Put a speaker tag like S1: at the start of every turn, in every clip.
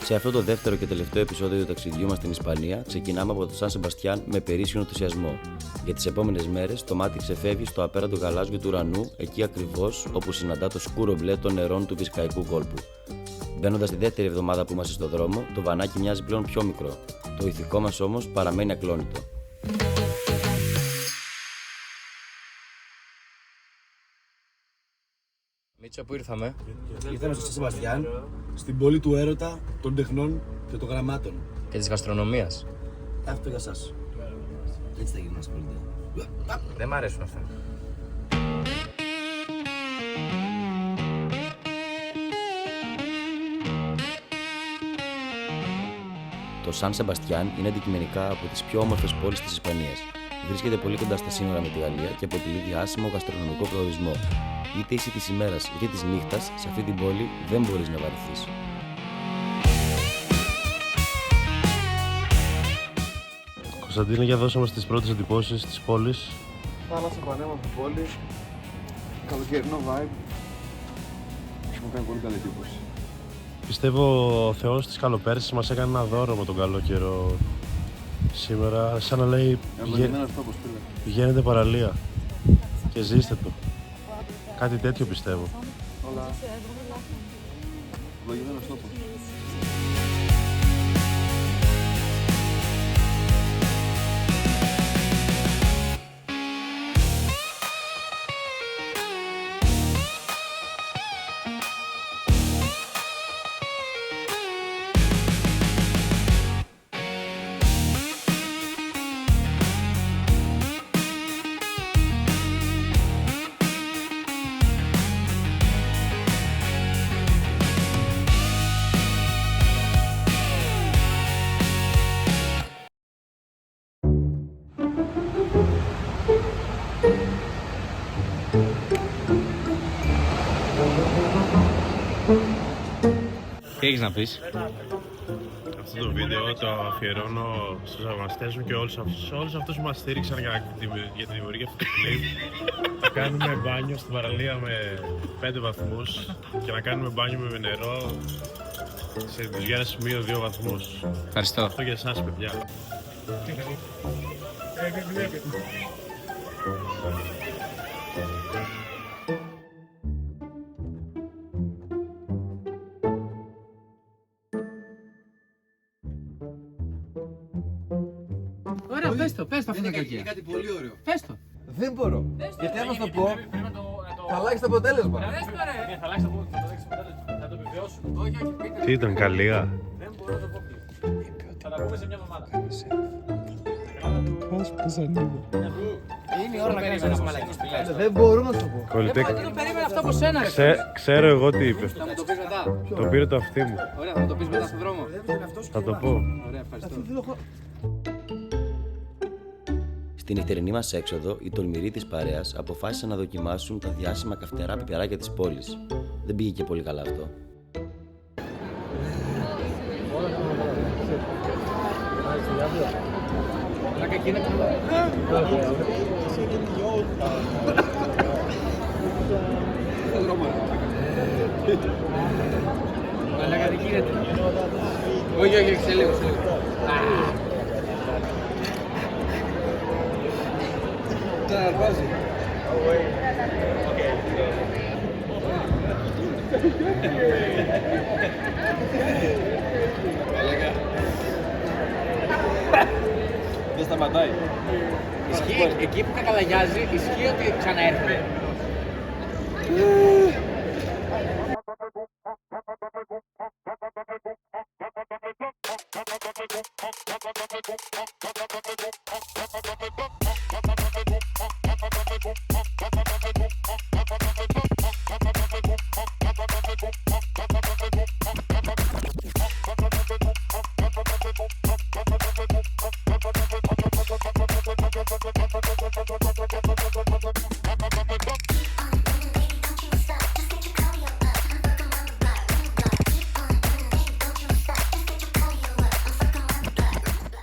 S1: Σε αυτό το δεύτερο και τελευταίο επεισόδιο του ταξιδιού μας στην Ισπανία, ξεκινάμε από το Σαν Σεμπαστιάν με περίσσιον ενθουσιασμό. Για τις επόμενες μέρες, το μάτι ξεφεύγει στο απέραντο γαλάζιο του ουρανού, εκεί ακριβώς όπου συναντά το σκούρο μπλε των νερών του Βυσκαϊκού κόλπου. Μπαίνοντας τη δεύτερη εβδομάδα που είμαστε στο δρόμο, το βανάκι μοιάζει πλέον πιο μικρό. Το ηθικό μας όμως παραμένει ακλόνητο.
S2: Μίτσο, πού ήρθαμε?
S3: Ήρθαμε στο Σαν Σεμπαστιάν, στην πόλη του έρωτα, των τεχνών και των γραμμάτων.
S2: Και της γαστρονομίας.
S3: Αυτό για σας. Έτσι θα γίνει μας πολιτεία.
S2: Δεν μ' αρέσουν αυτά.
S1: Το Σαν Σεμπαστιάν είναι αντικειμενικά από τις πιο όμορφες πόλεις της Ισπανίας. Βρίσκεται πολύ κοντά στα σύνορα με τη Γαλλία και αποτελεί διάσημο γαστρονομικό προορισμό. Είτε είσαι της ημέρας είτε της νύχτας, σε αυτή την πόλη δεν μπορείς να βαρεθείς.
S4: Κωνσταντίνε, για δώσε μας τις πρώτες εντυπώσεις της πόλης.
S3: Θάλασσα, πανέμορφη πόλη, καλοκαιρινό vibe. Μου κάνει πολύ καλή εντύπωση.
S4: Πιστεύω ο Θεός της καλοπέρσης μας έκανε ένα δώρο με τον καλό καιρό σήμερα. Σαν να λέει
S3: Ευλογημένος τόπος, φίλε.
S4: πηγαίνετε παραλία και ζήστε το. Κάτι τέτοιο πιστεύω.
S3: Όλα. Ευλογημένος τόπος.
S2: Τι έχεις να πεις?
S4: Αυτό το βίντεο το αφιερώνω στους αγωνιστές μου και σε όλους αυτούς που μας στήριξαν για τη δημιουργία αυτού του κλιπ. Θα κάνουμε μπάνιο στην παραλία με 5 βαθμούς και να κάνουμε μπάνιο με νερό σε δυσγένες -2 βαθμούς.
S2: Ευχαριστώ.
S4: Αυτό για εσάς, παιδιά.
S5: Ωραία, πες το αυτό το κακία.
S3: Είναι κάτι πολύ ωραίο.
S5: Πες το.
S3: Δεν μπορώ. Γιατί άμα στο πω, θα αλλάξει το αποτέλεσμα.
S5: Θα το επιβιώσουμε. Όχι, πείτε.
S4: Τι ήταν, καλία?
S5: Δεν μπορώ να το πω πιο. Θα τα πούμε σε μια εβδομάδα.
S2: Είναι η ώρα να κάνεις ένας μαλακής πιλάς.
S3: Δεν μπορώ να σου πω.
S4: Κολλητέ,
S5: Δεν το περίμενα αυτό από σένα, ρε.
S4: ξέρω εγώ τι είπε.
S5: Θα μου το πεις μετά.
S4: Το πήρε το αυτί μου.
S5: Ωραία, θα μου το πεις μετά στον δρόμο.
S4: Θα το πω.
S5: Ωραία, ευχαριστώ.
S1: Στη νυχτερινή μας έξοδο, οι τολμηροί της παρέας αποφάσισαν να δοκιμάσουν τα διάσημα καυτερά πιπεράκια της πόλης. Δεν πήγε και πολύ καλά αυτό.
S5: Μαλάκα δεν γίνεται. Όχι, σε λίγο.
S3: Ξαναρπάζει. Δεν σταματάει.
S5: Ισχύει, εκεί που κακαλαγιάζει, ισχύει ότι ξαναέρχεται.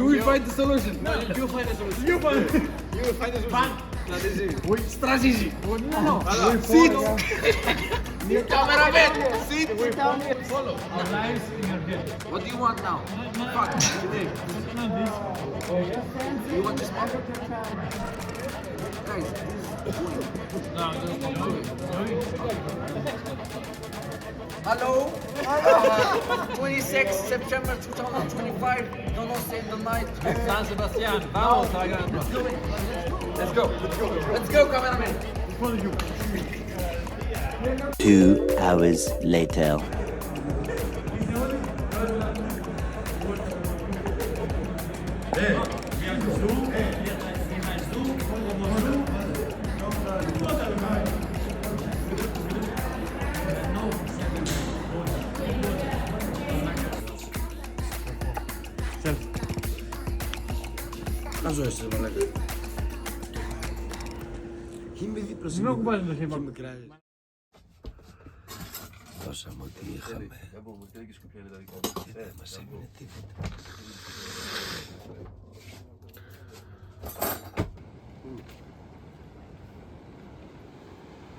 S3: You will find the solution.
S5: You find the solution. You find the solution. Strategy. Sit. Cameraman. Sit. Follow. What do you want now? Fuck. You want this one? Guys, hello? 26 September 2025. Don't save the night. San Sebastian. Vamos. Let's go. Let's go, cameraman.
S6: 2 hours later.
S1: Να ζω εσύ, μαλάκα. Είμαι δίπλα σε μικρά. Δώσαμε ό,τι είχαμε. Δεν μας έμεινε τίποτα.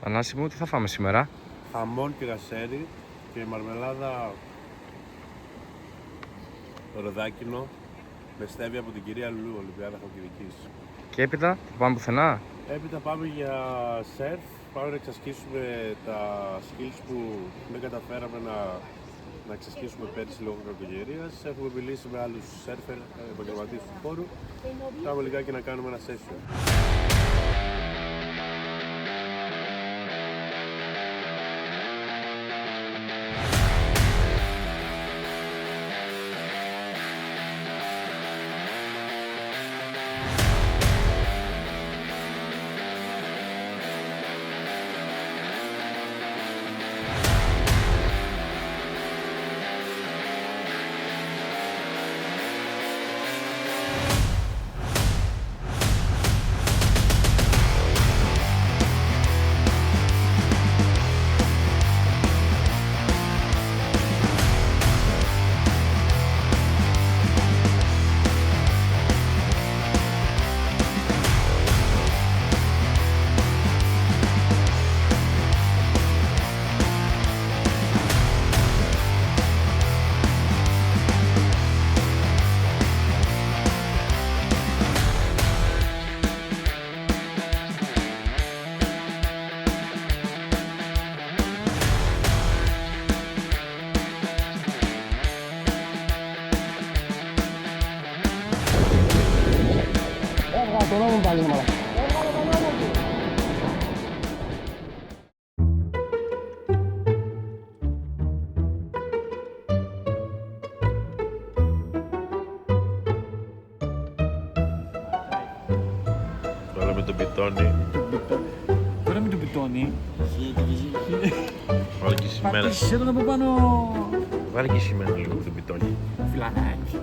S2: Ανάση μου, τι θα φάμε σήμερα?
S4: Χαμόν κυρασέρι και μαρμελάδα ροδάκινο με στέβια από την κυρία Λουλού, Ολυμπιάδα Χαλκιδικής.
S2: Και έπειτα, θα πάμε πουθενά?
S4: Έπειτα πάμε για σερφ, πάμε να εξασκήσουμε τα skills που δεν καταφέραμε να εξασκήσουμε πέρυσι λόγω κακοκαιρίας. Έχουμε μιλήσει με άλλους σερφερ, επαγγελματίες του χώρου. Πάμε λιγάκι να κάνουμε ένα session. Τώρα με τον πιτόνι.
S3: Τώρα με τον πιτόνι.
S4: Βάλε και σημαίνα.
S3: Πατήσσε τον από πάνω.
S4: Βάλε και σημαίνα λίγο με τον πιτόνι.
S3: Φλανάκι.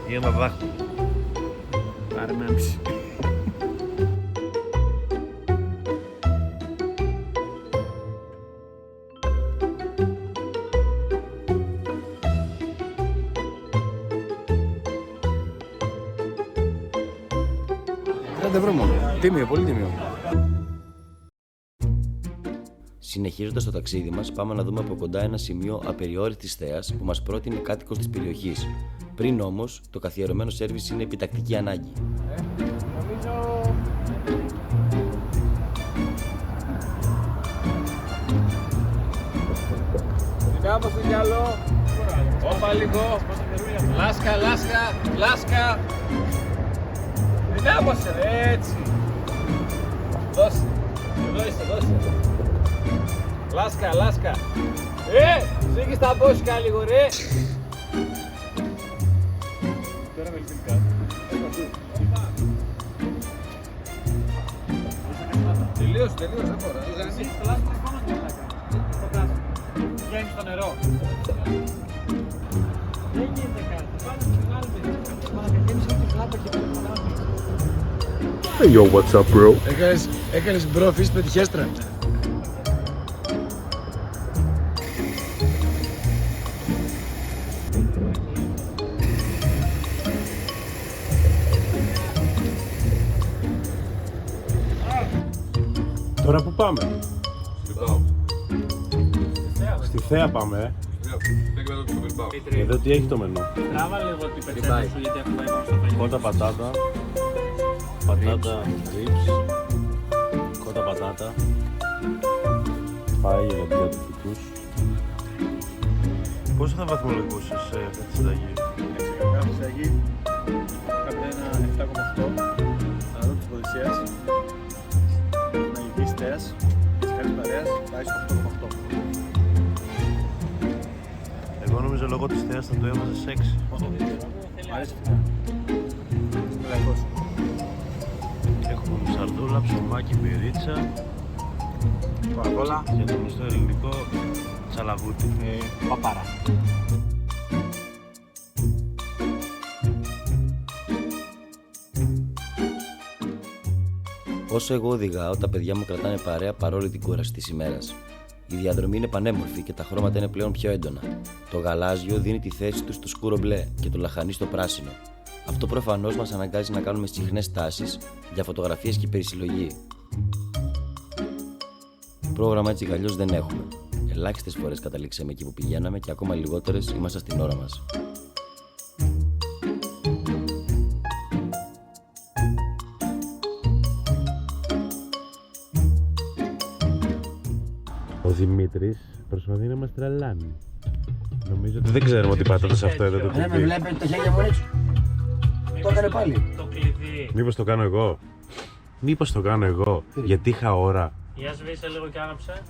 S4: Ή ένα δάχτυλο.
S3: Πάρε με άμψη.
S1: Τίμιο, πολύ τίμιο. Συνεχίζοντας το ταξίδι μας, πάμε να δούμε από κοντά ένα σημείο απεριόριστης θέας που μας πρότεινε κάτοικος της περιοχής. Πριν όμως, το καθιερωμένο σέρβις είναι επιτακτική ανάγκη.
S5: Κάπως στο γυαλό. Όπα λίγο. Λάσκα, λάσκα, λάσκα. Δυνάμωσε, έτσι. Δώσε. Δώσε. Λάσκα, λάσκα. Σήκεις τα μπόσικα λίγο, ρε. Τώρα με λυπηλικά. Τελείωσε, δεν μπορώ. Βγαίνεις στο νερό. Δεν γίνεται κάτι. Πάμε στην άλλη μεριά. Παρακαλείς και φλάπα και παρακαλάμε.
S4: Hey yo, what's up bro?
S1: Έκανες μπρο, αφήσεις πετυχέστρα.
S4: Τώρα που πάμε? Στη Θέα πάμε, Εδώ τι έχει το μενού?
S7: Τράβα λίγο την πετσέτα σου γιατί αυτό είπαμε στο φαγητό.
S4: Κότα πατάτα, πατάτα ριπς, κότα πατάτα, φάει για τους φυτούς. Πόσο θα βαθμολογούσες αυτή τη συνταγή?
S3: Κάθε συνταγή κάποια ένα 7,8. Αλλά της Οδυσσέας, της μαγικής θέας, της καλής παρέας, πάει στο 8,8.
S4: Εγώ νομίζω λόγω της θέας θα το έβαζα σε 6.
S3: Μ' αρέσει αυτό. Λαϊκός.
S4: Έχουμε μουσαρδούλα, ψωμάκι, πυρίτσα
S3: Κοκακόλα.
S4: και το μισθό ελληνικό τσαλαβούτι.
S3: Παπάρα.
S1: Όσο εγώ οδηγάω, τα παιδιά μου κρατάνε παρέα παρόλη την κούραση της ημέρας. Η διαδρομή είναι πανέμορφη και τα χρώματα είναι πλέον πιο έντονα. Το γαλάζιο δίνει τη θέση του στο σκούρο μπλε και το λαχανί στο πράσινο. Αυτό προφανώς μας αναγκάζει να κάνουμε συχνές τάσεις για φωτογραφίες και περισυλλογή. Πρόγραμμα έτσι κι αλλιώς δεν έχουμε. Ελάχιστες φορές καταλήξαμε εκεί που πηγαίναμε και ακόμα λιγότερες ήμασταν στην ώρα μας.
S4: Ο Δημήτρης προσπαθεί να μας τρελάνει. Νομίζω ότι δεν ξέρουμε ότι πατάτε σε αυτό εδώ το
S8: Δεν με
S4: κουμπί.
S8: βλέπετε τα χέρια μου έτσι. Το έκανε πάλι.
S7: Το κλειδί.
S4: Μήπως το κάνω εγώ? Μήπως το κάνω εγώ? Γιατί είχα ώρα.
S7: Για σβήσε λίγο και άναψε.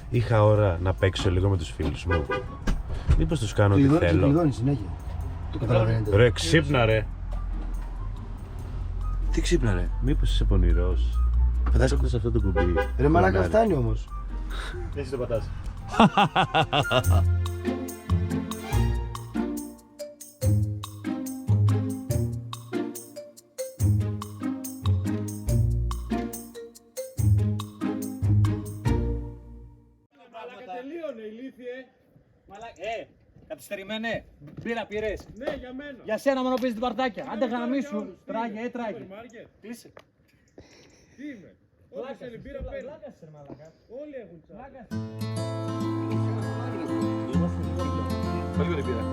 S4: Είχα ώρα να παίξω λίγο με τους φίλους μου. Μήπως τους κάνω ό,τι
S8: Κλειδώνει και
S4: θέλω.
S8: κλειδώνει συνέχεια. Το καταλαβαίνετε.
S4: Ρε ξύπνα ρε.
S8: Τι ξύπνα ρε.
S4: Μήπως είσαι πονηρός? Φαντάζομαι σε αυτό το κουμπί.
S8: Ρε μαλάκα φτάνει όμως.
S3: Έτσι το πατάς.
S5: Καθυστερημένε, μπύρα πήρες. Ναι, για μένα. Για σένα μόνο παίζει την παρτάκια. Άντε γαμίσου. Τράγε, τράγε. Κλείσε. Τι είμαι. Όλοι θέλει μπύρα παίρνει. Όλοι έχουν τσάκα.
S3: Πολύ ωραία πήρα.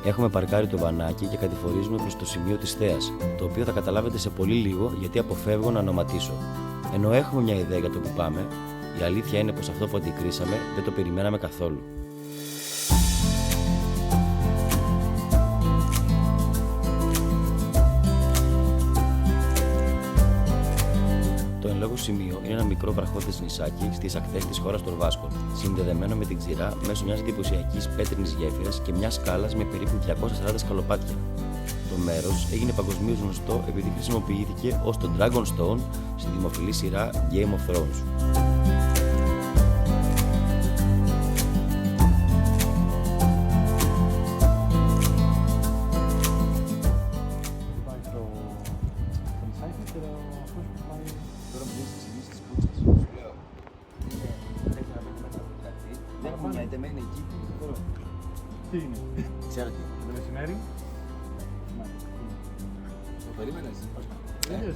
S1: Έχουμε παρκάρει το βανάκι και κατηφορίζουμε προς το σημείο της Θέας, το οποίο θα καταλάβετε σε πολύ λίγο γιατί αποφεύγω να ονοματίσω. Ενώ έχουμε μια ιδέα για το που πάμε, η αλήθεια είναι πως αυτό που αντικρίσαμε δεν το περιμέναμε καθόλου. Το εν λόγω σημείο είναι ένα μικρό βραχώδες νησάκι στις ακτές της χώρας των Βάσκων, συνδεδεμένο με την ξηρά μέσω μιας εντυπωσιακής πέτρινης γέφυρας και μιας σκάλας με περίπου 240 σκαλοπάτια. Το μέρος έγινε παγκοσμίως γνωστό επειδή χρησιμοποιήθηκε ως το Dragonstone στη δημοφιλή σειρά Game of Thrones.
S3: Τι είναι.
S8: Ξέρω τι.
S3: Το μεσημέρι.
S8: Το περίμενες.
S3: Είδες.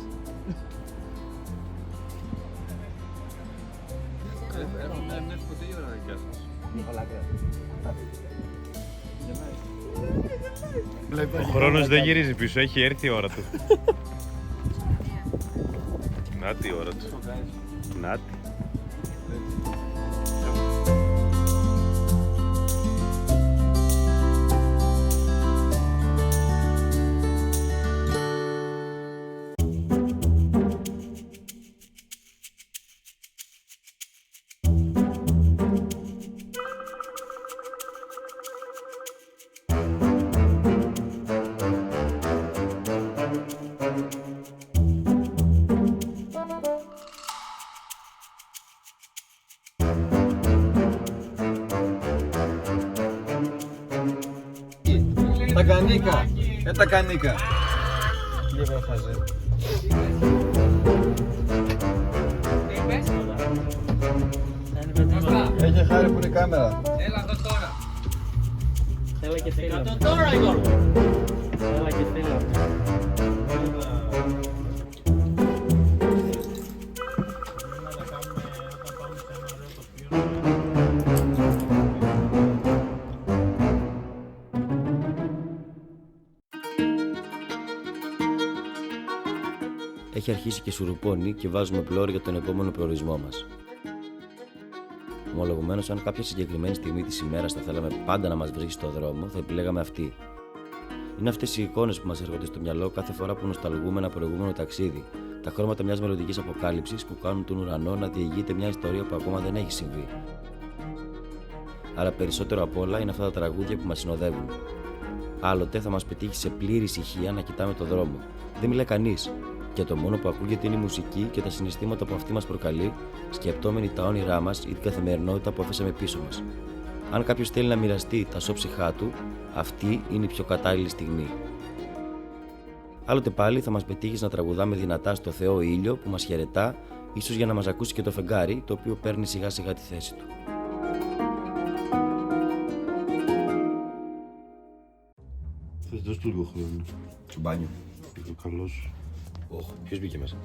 S4: Ο χρόνος δεν γυρίζει πίσω, έχει έρθει η ώρα του. Να τη η ώρα του. Να τη.
S8: Τα κανίκα. Τα κανίκα.
S5: Λίγο χαζέ.
S8: Έχει χάρη που είναι η κάμερα.
S7: Έλα και φίλα. Έλα και φίλα.
S1: Έχει αρχίσει και σουρουπώνει και βάζουμε πλώρη για τον επόμενο προορισμό μας. Ομολογουμένως, αν κάποια συγκεκριμένη στιγμή της ημέρας θα θέλαμε πάντα να μας βρίσκει στο δρόμο, θα επιλέγαμε αυτή. Είναι αυτές οι εικόνες που μας έρχονται στο μυαλό κάθε φορά που νοσταλγούμε ένα προηγούμενο ταξίδι. Τα χρώματα μιας μελλοντικής αποκάλυψης που κάνουν τον ουρανό να διηγείται μια ιστορία που ακόμα δεν έχει συμβεί. Αλλά περισσότερο απ' όλα είναι αυτά τα τραγούδια που μας συνοδεύουν. Άλλοτε θα μας πετύχει σε πλήρη ησυχία να κοιτάμε το δρόμο. Δεν μιλάει κανείς. Και το μόνο που ακούγεται είναι η μουσική και τα συναισθήματα που αυτή μας προκαλεί, σκεπτόμενοι τα όνειρά μας ή την καθημερινότητα που αφήσαμε πίσω μας. Αν κάποιος θέλει να μοιραστεί τα σώψυχά του, αυτή είναι η πιο κατάλληλη στιγμή. Άλλοτε πάλι θα μας πετύχεις να τραγουδάμε δυνατά στο Θεό ήλιο που μας χαιρετά, ίσως για να μας ακούσει και το φεγγάρι, το οποίο παίρνει σιγά σιγά τη θέση του.
S8: Θες δώσ' του λίγο χρόνο.
S1: Στο μπάνιο.
S8: Ο καλός.
S1: Όχ, ποιος μπήκε μέσα.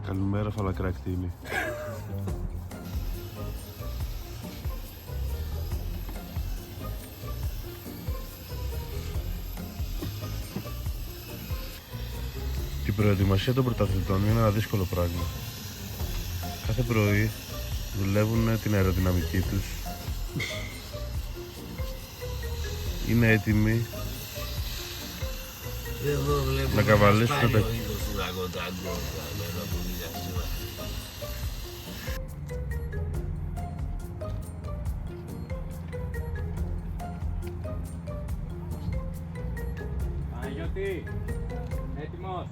S4: Καλημέρα, φαλακρακτίνη. Η προετοιμασία των πρωταθλητών είναι ένα δύσκολο πράγμα. Κάθε πρωί δουλεύουν την αεροδυναμική τους. Είναι έτοιμοι να καβαλήσουν τα...
S7: Παναγιώτη, έτοιμος.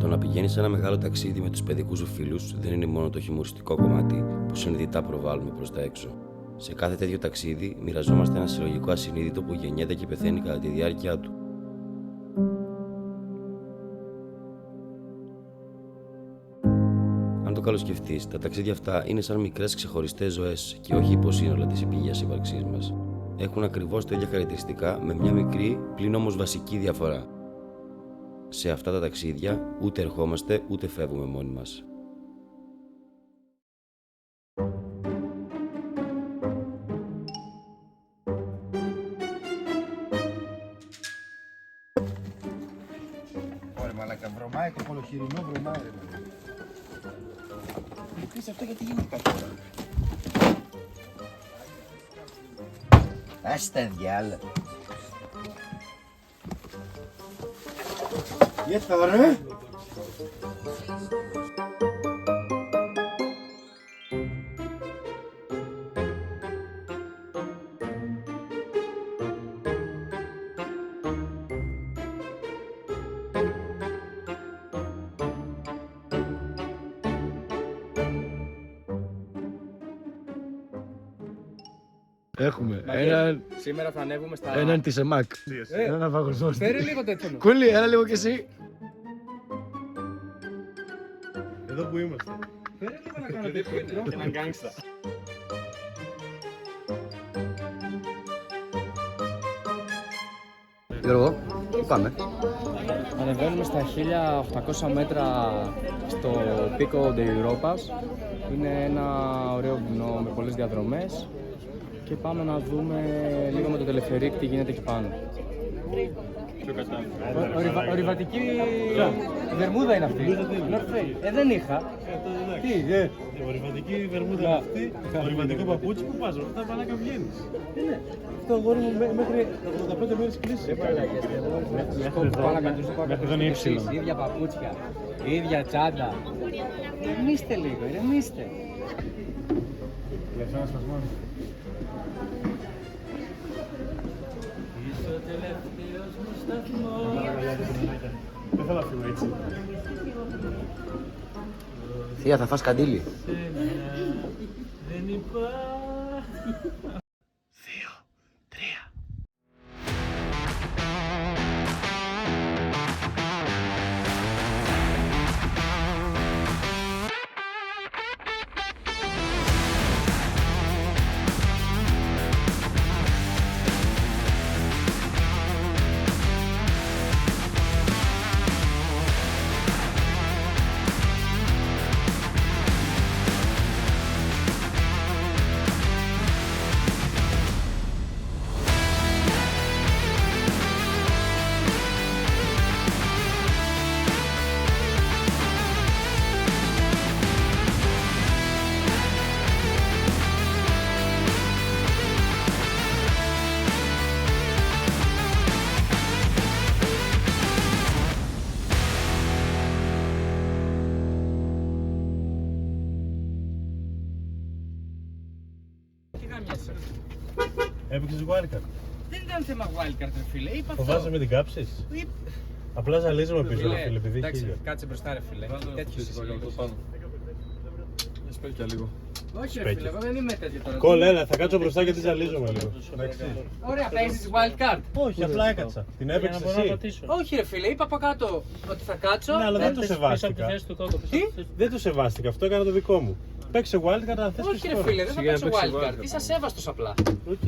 S1: Να πηγαίνεις σε ένα μεγάλο ταξίδι με τους παιδικούς σου φίλους δεν είναι μόνο το χιουμοριστικό κομμάτι που συνειδητά προβάλλουμε προς τα έξω. Σε κάθε τέτοιο ταξίδι μοιραζόμαστε ένα συλλογικό ασυνείδητο που γεννιέται και πεθαίνει κατά τη διάρκεια του. Αν το καλοσκεφτείς, τα ταξίδια αυτά είναι σαν μικρές ξεχωριστές ζωές και όχι υποσύνολα της επίγειας ύπαρξής μας. Έχουν ακριβώς τα ίδια χαρακτηριστικά με μια μικρή, πλην όμως βασική διαφορά. Σε αυτά τα ταξίδια ούτε ερχόμαστε ούτε φεύγουμε μόνοι μας.
S8: Ωραία μαλάκα, βρωμάει, κοκολοχειρινό βρωμάει ρε μαλάκα. Μου πεις αυτό γιατί γίνεται αυτό. Ας τα διάλα. Γιατί θα ρε. Έχουμε
S2: Σήμερα θα ανέβουμε στα...
S8: έναν της ΕΜΑΚ. Έναν παγκοσμός.
S2: Φέρε λίγο τέτοιο.
S8: Κούλι, έλα λίγο κι εσύ.
S4: Εδώ που είμαστε.
S2: Φέρε λίγο να κάνω τέτοιο. Έναν γκάγκστα.
S8: Γιώργο, πού πάμε?
S2: Ανεβαίνουμε στα 1800 μέτρα στο Pico de Europas. Είναι ένα ωραίο βουνό με πολλές διαδρομές και πάμε να δούμε λίγο με το τελεφερίκ τι γίνεται εκεί πάνω. Ορειβατική βερμούδα είναι αυτή. Δεν είχα. Τι,
S4: Η ορειβατική βερμούδα είναι αυτή, το ορειβατικό παπούτσι που πας, αυτά μαλάκα βγαίνεις. Αυτό αγόρι μου μέχρι 85 μέρες κλείσει.
S2: Μέχρι εδώ είναι ύψιλο. Ίδια παπούτσια, ίδια τσάντα. Ηρεμήστε λίγο, ηρεμήστε.
S4: Δεν θέλω να φύγω έτσι.
S1: Θεία, θα φας καντήλι.
S4: Έπαιξες wildcard.
S2: Δεν ήταν θέμα wildcard, φίλε. Είπα αυτό.
S4: Φοβάσαι με την κάψεις. Απλά ζαλίζομαι πίσω, ρε φίλε, επειδή έχει χίλια.
S2: Κάτσε μπροστά, ρε φίλε. Τέτοιος είσαι λίγο.
S8: Σπέλκια λίγο.
S2: Όχι, ρε φίλε, εγώ δεν είμαι τέτοιο τώρα.
S4: Κόλλα, έλα, θα κάτσω μπροστά γιατί ζαλίζομαι λίγο.
S2: Ωραία, παίζεις wildcard.
S4: Όχι, απλά έκατσα. Την έπαιξες εσύ.
S2: Όχι, ρε φίλε, είπα από κάτω ότι θα κάτσω.
S4: Ναι, αλλά δεν το σεβάστηκα.
S2: Τι?
S4: Δεν το σεβάστηκα, αυτό έκανα το δικό μου. Παίξε wildcard, αν θες και
S2: Όχι, ρε φίλε, δεν θα παίξω wildcard. Είσαι ασέβαστος απλά.
S4: Οκ.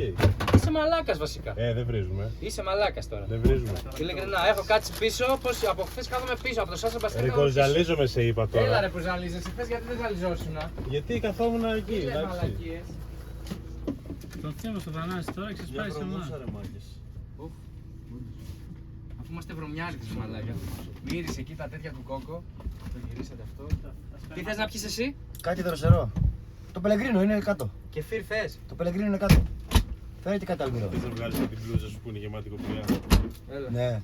S2: Είσαι μαλάκας βασικά.
S4: Δεν βρίζουμε.
S2: Είσαι μαλάκας τώρα.
S4: Δεν βρίζουμε.
S2: Ειλικρινά, έχω κάτσει πίσω. Πώς από χθες κάθομαι πίσω από το Σαν Σεμπαστιάν.
S4: Ρε ζαλίζομαι σε είπα
S2: Έλα
S4: τώρα.
S2: ρε που ζαλίζεσαι, πες γιατί δεν ζαλιζόσουν.
S4: Γιατί καθόμουν εκεί,
S2: Λες
S4: εντάξει.
S2: μαλακίες.
S7: Το θέμα στο Θανάση τώρα ξεσπάει σε εμάς.
S2: Αφού είμαστε βρωμιάριδες μαλάκα. Μύρισε εκεί τα τέτοια του κόκο. Το γυρίσατε αυτό. Τι θες να πιεις εσύ?
S8: Κάτι δροσερό. Το πελεγκρίνο είναι κάτω.
S2: Κεφίρ θες?
S8: Το πελεγκρίνο είναι κάτω. Φέρε και κάτι αλμυρό.
S4: Δεν θα βγάλεις την μπλούζα σου που είναι γεμάτη κοπηλιά.
S2: Έλα.
S8: Ναι.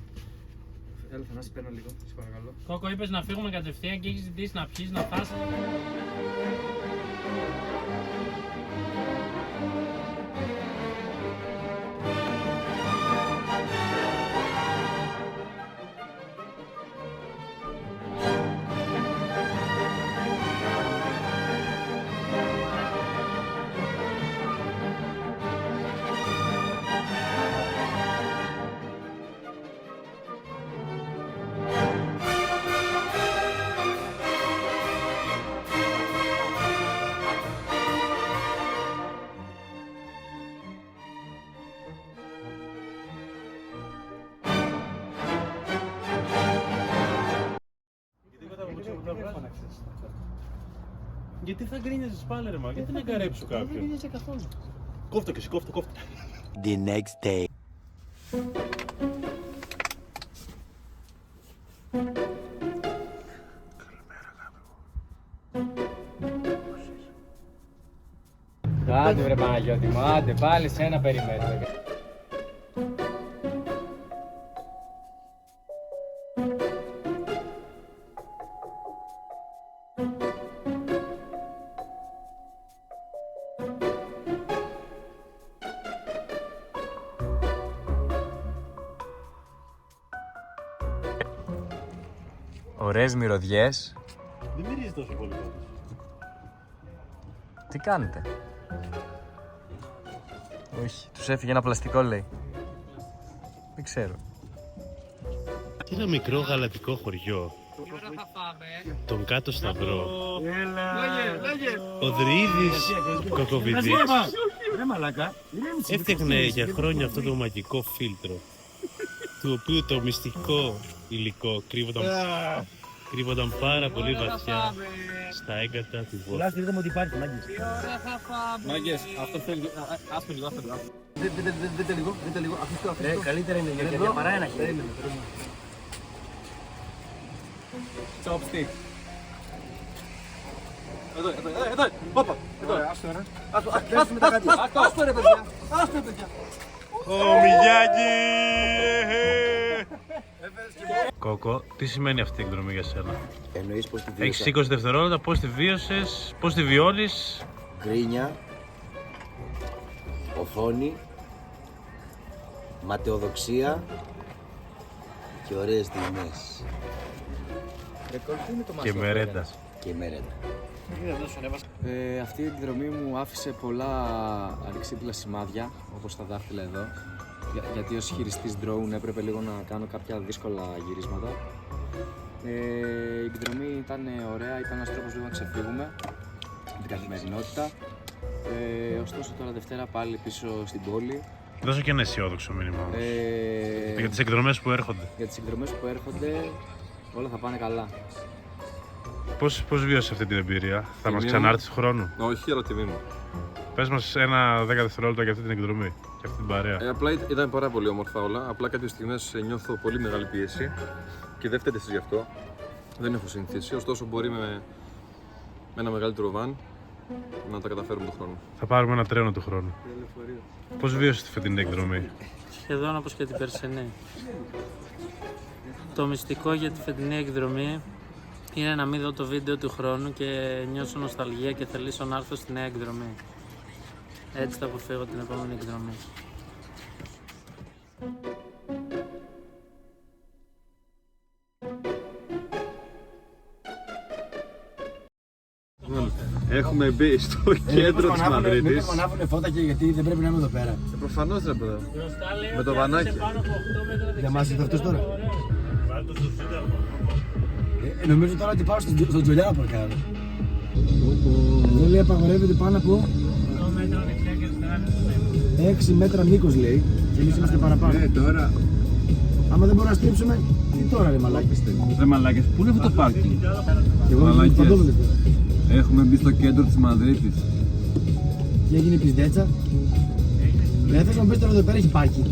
S2: Έλα Θανάση, παίρνω λίγο, σε παρακαλώ.
S7: Κόκο, είπες να φύγουμε κατευθείαν και έχεις ζητήσει να πιείς, να φας.
S4: Γιατί θα γκρίνιαζες πάλι ρε μα, γιατί να καρέψω κάποιον.
S2: Δεν γκρίνιαζε καθόλου.
S4: Κόφτω και εσύ, κόφτω.
S6: The next day.
S2: Άντε βρε Παναγιώτη μου, άντε πάλι σένα περιμένω. Ωραίες μυρωδιές.
S4: Δεν μυρίζει τόσο πολύ πάντως.
S2: Τι κάνετε?
S5: Όχι, τους έφυγε ένα πλαστικό λέει. Δεν ξέρω.
S4: Ένα μικρό γαλατικό χωριό. Τον κάτω σταυρό. Ο Δρυίδης Κοκοβιδής έφτιαχνε για χρόνια αυτό το μαγικό φίλτρο, του οποίου το μυστικό υλικό κρύβονταν πάρα πολύ βαθιά στα έγκατα του Βόλου.
S8: Τουλάχιστον είδαμε ότι υπάρχει, μάγκες.
S2: Μάγκες, αυτό θέλει. Άσπρη λίγο, άσπρη λίγο.
S8: Δείτε λίγο, αφήστε το. Καλύτερα είναι γιατί παρά ένα χέρι.
S2: Chopstick.
S8: Εδώ, όπα, εδώ, άστο ρε. Άστο ρε παιδιά,
S4: Ο Μιγιάκη! Κόκο, τι σημαίνει αυτή η εκδρομή για σένα?
S1: Εννοείς πως τη
S4: Έχεις
S1: βίωσα?
S4: 20 δευτερόλεπτα, πώς τη βίωσες, πώς τη βιώνεις?
S1: Γκρίνια, οθόνη, ματαιοδοξία και ωραίες στιγμές.
S4: Και μερέντα.
S1: Και μερέντα.
S2: Αυτή η εκδρομή μου άφησε πολλά ανεξίτηλα σημάδια, όπως τα δάχτυλα εδώ. Γιατί ως χειριστής drone έπρεπε λίγο να κάνω κάποια δύσκολα γυρίσματα. Η εκδρομή ήταν ωραία, ήταν ένας τρόπος λίγο να ξεφύγουμε από την καθημερινότητα. Ωστόσο τώρα Δευτέρα πάλι πίσω στην πόλη.
S4: Δώσε και ένα αισιόδοξο μήνυμα όμως. Για τις εκδρομές που έρχονται.
S2: Για τις εκδρομές που έρχονται όλα θα πάνε καλά.
S4: Πώς βιώσεις αυτή την εμπειρία, θα μας ξανάρθεις του χρόνου?
S9: Όχι, αλλά τιμή μου.
S4: Πες μας ένα 10 δευτερόλεπτα για αυτή την εκδρομή και αυτή την παρέα.
S9: Απλά ήταν πάρα πολύ όμορφα όλα. Απλά κάποιες στιγμές νιώθω πολύ μεγάλη πίεση και δεν φταίτε εσείς γι' αυτό. Δεν έχω συνηθίσει. Ωστόσο, μπορεί με ένα μεγαλύτερο βαν να τα καταφέρουμε τον χρόνο.
S4: Θα πάρουμε ένα τρένο του χρόνου. Πώς βιώσεις τη φετινή εκδρομή?
S7: Σχεδόν όπως και την περσινή. Το μυστικό για τη φετινή εκδρομή είναι να μην δω το βίντεο του χρόνου και νιώσω νοσταλγία και θελήσω να έρθω στη νέα εκδρομή. Έτσι θα αποφύγω την επόμενη εκδρομή.
S9: Έχουμε μπει στο κέντρο της Μαδρίτης.
S8: Μην ανάβουνε φώτα και γιατί δεν πρέπει να είμαι εδώ πέρα.
S9: Προφανώς ρε παιδά. Με το βανάκι.
S8: Για μας ήρθε αυτός τώρα. Νομίζω τώρα ότι πάω στον Τζολιά να παρκάρω. Εδώ λέει απαγορεύεται πάνω από 6 μέτρα μήκος λέει και εμείς είμαστε παραπάνω. Τώρα. Άμα δεν μπορούμε να στρίψουμε, τι τώρα ρε μαλάκες.
S9: Ρε μαλάκες, πού είναι αυτό το πάρκινγκ?
S8: Και εγώ είμαι παντόβολες τώρα.
S9: Έχουμε μπει στο κέντρο της Μαδρίτης.
S8: Και έγινε πισδέτσα. Δεν θες να μου πεις τώρα εδώ πέρα έχει πάρκινγκ.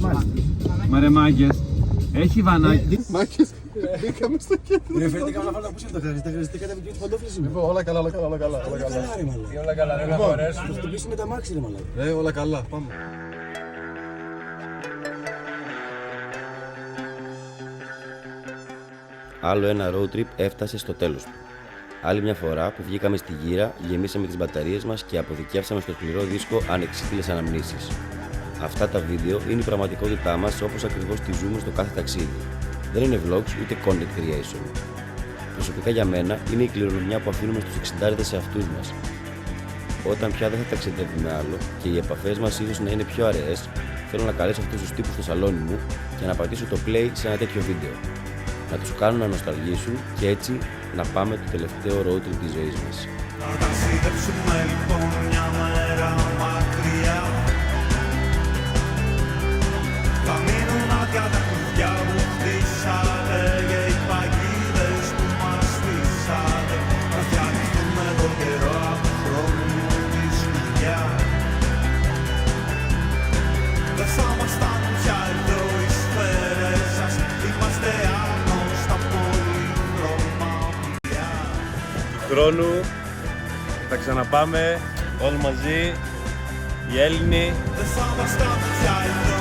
S8: Μάλιστα.
S9: Μα ρε μάγκες, έχει βανάκι. Μάγκες, μπήκαμε στο κέντρο.
S8: Ρε φέρετε καμιά φορά που τα χρειαστήκατε με τις παντόφλες σήμερα.
S9: Λοιπόν, όλα καλά.
S8: Όλα καλά ρε μαλάκα.
S9: Όλα καλά, ρε
S8: Λοιπόν, θα χτυπήσουμε τα μάξι ρε μαλάκα.
S9: όλα καλά, πάμε.
S1: Άλλο ένα road trip έφτασε στο τέλος του. Άλλη μια φορά που βγήκαμε στη γύρα, γεμίσαμε τις μπαταρίες μας και αποθηκεύσαμε στο σκληρό δίσκο ανεξίτηλες αναμνήσεις. Αυτά τα βίντεο είναι η πραγματικότητά μας όπως ακριβώς τη ζούμε στο κάθε ταξίδι. Δεν είναι vlogs ούτε content creation. Προσωπικά για μένα είναι η κληρονομιά που αφήνουμε στους 60'ριδες σε αυτούς μας. Όταν πια δεν θα ταξιδεύουμε άλλο και οι επαφές μας ίσως να είναι πιο αραιές, θέλω να καλέσω αυτούς τους τύπους στο σαλόνι μου και να πατήσω το play σε ένα τέτοιο βίντεο. Να τους κάνω να νοσταλγήσουν και έτσι να πάμε το τελευταίο road trip της ζωής μας.
S10: Θα ταξιδέψουμε λοιπόν μια μέρα μακριά. Θα μείνουν άδεια τα κουβιά που χτίσατε και οι παγίδες που μας στήσατε. Θα φτιάξουμε το καιρό από χρόνου τη σκουριά. Δεν θα μας φτάνουν πια εδώ οι σφαίρες σας. Είμαστε άγνωστα πολύχρωμα πια.
S4: Χρόνου θα ξαναπάμε όλοι μαζί, οι Έλληνοι.
S10: Δεν θα μας φτάνουν πια εδώ